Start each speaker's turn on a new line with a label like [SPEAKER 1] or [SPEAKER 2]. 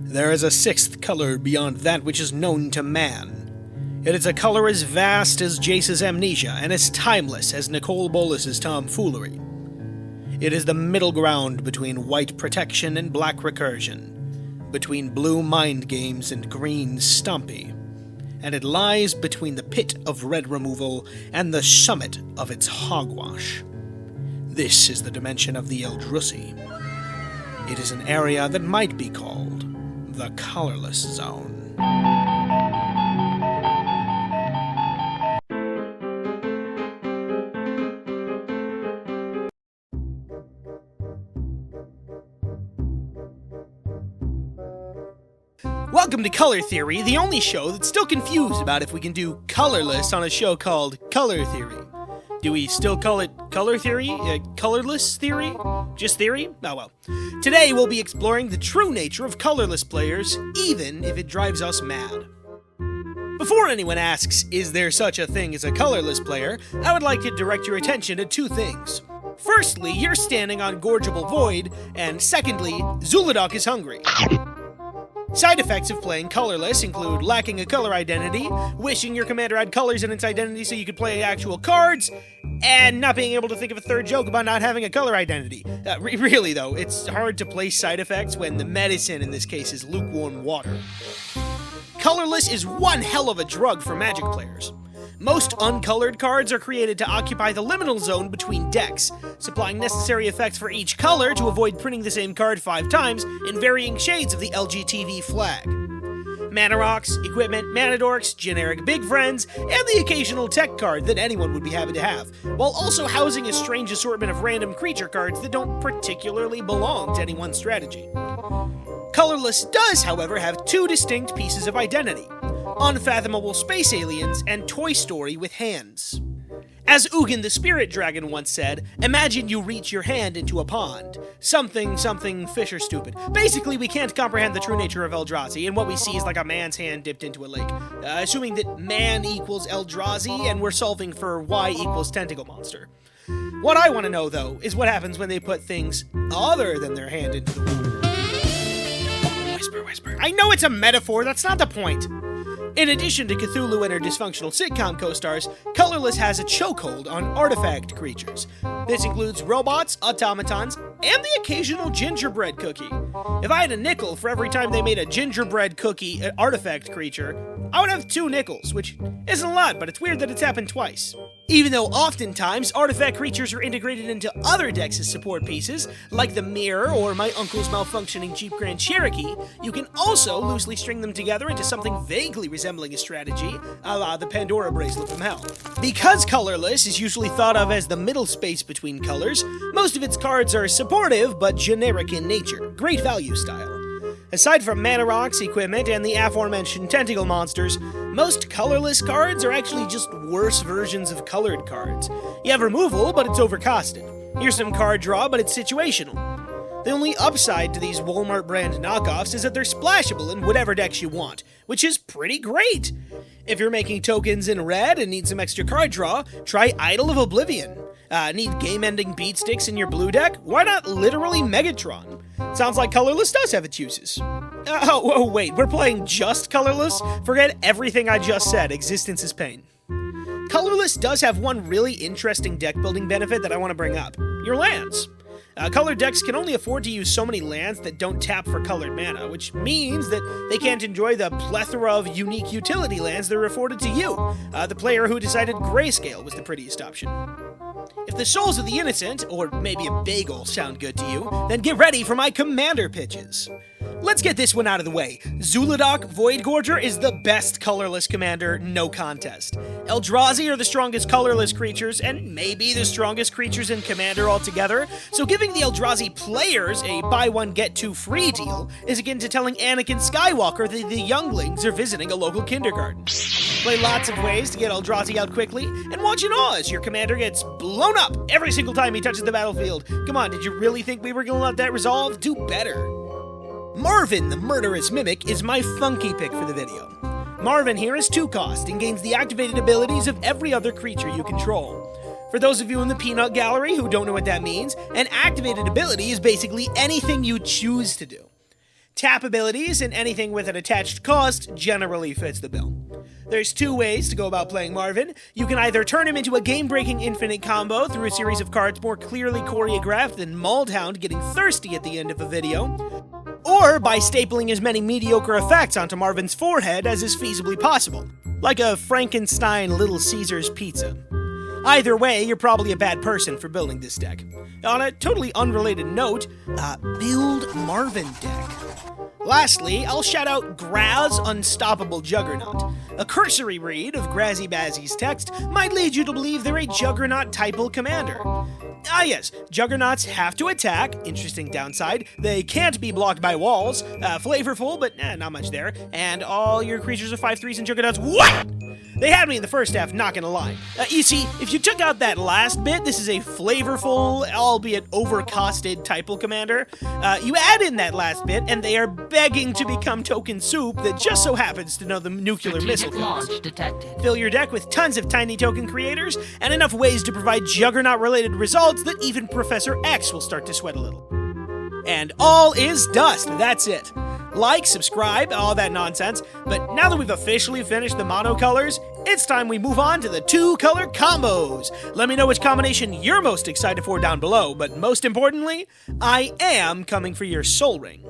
[SPEAKER 1] There is a sixth color beyond that which is known to man. It is a color as vast as Jace's amnesia and as timeless as Nicole Bolas's tomfoolery. It is the middle ground between white protection and black recursion, between blue mind games and green stompy, and it lies between the pit of red removal and the summit of its hogwash. This is the dimension of the Eldrazi. It is an area that might be called the Colorless Zone. Welcome to Color Theory, the only show that's still confused about if we can do colorless on a show called Color Theory. Do we still call it Color Theory? Colorless Theory? Just theory? Oh well. Today we'll be exploring the true nature of colorless players, even if it drives us mad. Before anyone asks, is there such a thing as a colorless player, I would like to direct your attention to two things. Firstly, you're standing on Gorgeable Void, and secondly, Zuladoc is hungry. Side effects of playing colorless include lacking a color identity, wishing your commander had colors in its identity so you could play actual cards, and not being able to think of a third joke about not having a color identity. Really though, it's hard to play side effects when the medicine in this case is lukewarm water. Colorless is one hell of a drug for Magic players. Most uncolored cards are created to occupy the liminal zone between decks, supplying necessary effects for each color to avoid printing the same card 5 times in varying shades of the LGTV flag. Mana rocks, equipment, mana dorks, generic big friends, and the occasional tech card that anyone would be happy to have, while also housing a strange assortment of random creature cards that don't particularly belong to any one strategy. Colorless does, however, have 2 distinct pieces of identity: unfathomable space aliens and Toy Story with hands. As Ugin the Spirit Dragon once said, imagine you reach your hand into a pond. Something fish or stupid. Basically, we can't comprehend the true nature of Eldrazi, and what we see is like a man's hand dipped into a lake. Assuming that man equals Eldrazi, and we're solving for Y equals tentacle monster. What I want to know, though, is what happens when they put things other than their hand into the water. Whisper. I know it's a metaphor, that's not the point. In addition to Cthulhu and her dysfunctional sitcom co-stars, Colorless has a chokehold on artifact creatures. This includes robots, automatons, and the occasional gingerbread cookie. If I had a nickel for every time they made a gingerbread cookie artifact creature, I would have 2 nickels, which isn't a lot, but it's weird that it's happened twice. Even though oftentimes artifact creatures are integrated into other decks as support pieces, like the Mirror or my uncle's malfunctioning Jeep Grand Cherokee, you can also loosely string them together into something vaguely resembling a strategy, a la the Pandora Bracelet from Hell. Because Colorless is usually thought of as the middle space between colors, most of its cards are supportive but generic in nature, great value style. Aside from mana rocks, equipment, and the aforementioned tentacle monsters, most colorless cards are actually just worse versions of colored cards. You have removal, but it's overcosted. Here's some card draw, but it's situational. The only upside to these Walmart brand knockoffs is that they're splashable in whatever decks you want, which is pretty great. If you're making tokens in red and need some extra card draw, try Idol of Oblivion. Need game-ending beat sticks in your blue deck? Why not literally Megatron? Sounds like Colorless does have its uses. Wait, we're playing just Colorless? Forget everything I just said, existence is pain. Colorless does have one really interesting deck-building benefit that I want to bring up. Your lands. Colored decks can only afford to use so many lands that don't tap for colored mana, which means that they can't enjoy the plethora of unique utility lands that are afforded to you, the player who decided Grayscale was the prettiest option. If the Souls of the Innocent, or maybe a bagel, sound good to you, then get ready for my commander pitches. Let's get this one out of the way. Zuladoc Voidgorger is the best colorless commander, no contest. Eldrazi are the strongest colorless creatures, and maybe the strongest creatures in Commander altogether, so giving the Eldrazi players a buy one get 2 free deal is akin to telling Anakin Skywalker that the younglings are visiting a local kindergarten. Play lots of ways to get Eldrazi out quickly, and watch in awe as your commander gets blown up every single time he touches the battlefield. Come on, did you really think we were gonna let that resolve? Do better. Marvin, the Murderous Mimic, is my funky pick for the video. Marvin here is 2 cost and gains the activated abilities of every other creature you control. For those of you in the peanut gallery who don't know what that means, an activated ability is basically anything you choose to do. Tap abilities and anything with an attached cost generally fits the bill. There's two ways to go about playing Marvin. You can either turn him into a game-breaking infinite combo through a series of cards more clearly choreographed than Maulhound getting thirsty at the end of a video, or by stapling as many mediocre effects onto Marvin's forehead as is feasibly possible, like a Frankenstein Little Caesars pizza. Either way, you're probably a bad person for building this deck. On a totally unrelated note, build Marvin deck. Lastly, I'll shout out Graz Unstoppable Juggernaut. A cursory read of Grazzy Bazzy's text might lead you to believe they're a Juggernaut typal commander. Ah yes, Juggernauts have to attack, interesting downside. They can't be blocked by walls, flavorful, but not much there. And all your creatures are 5/3s and Juggernauts, what?! They had me in the first half, not gonna lie. You see, if you took out that last bit, this is a flavorful, albeit overcosted typal commander. You add in that last bit, and they are begging to become token soup that just so happens to know the nuclear missile codes. Fill your deck with tons of tiny token creators, and enough ways to provide Juggernaut-related results that even Professor X will start to sweat a little. And all is dust, that's it. Like, subscribe, all that nonsense, but now that we've officially finished the monocolors, it's time we move on to the two-color combos. Let me know which combination you're most excited for down below, but most importantly, I am coming for your Soul Ring.